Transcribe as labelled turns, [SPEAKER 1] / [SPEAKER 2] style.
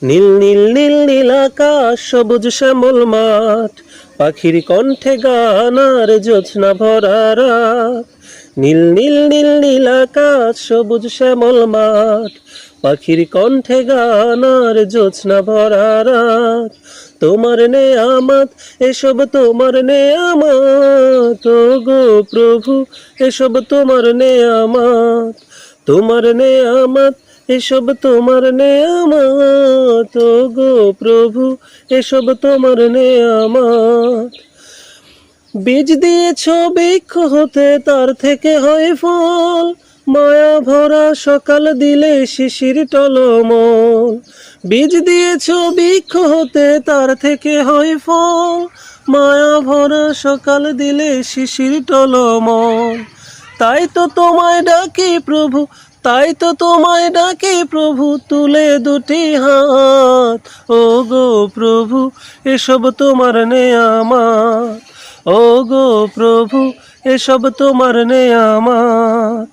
[SPEAKER 1] নীল নীল নীল নীল আকাশ, সবুজ শ্যামল মাঠ, পাখির কণ্ঠে গান আর জ্যোৎস্না ভরা রাত। নীল নীল নীল নীল আকাশ, সবুজ শ্যামল মাঠ, পাখির কণ্ঠে গান আর জ্যোৎস্না ভরা রাত। তোমার নেয়ামত এসব, তোমার নেয়ামত, ও গো প্রভু এসব তোমার নেয়ামত। তোমার নেয়ামত এসব তোমার নেয়ামত, ও গো প্রভু এসব তোমার নেয়ামত। বীজ দিয়েছ বৃক্ষ হতে, তার থেকে হয় ফল, মায়া ভরা সকাল দিলে শিশির টলমল। বীজ দিয়েছ বৃক্ষ হতে, তার থেকে হয় ফল, মায়া ভরা সকাল দিলে শিশির টলমল। তাই তো তোমায় ডাকি প্রভু, তাই তো তোমায় ডাকি প্রভু, তুলে দুটি হাত। ও গো প্রভু এসব তোমার নেয়ামত, ও গো প্রভু এসব তোমার নেয়ামত।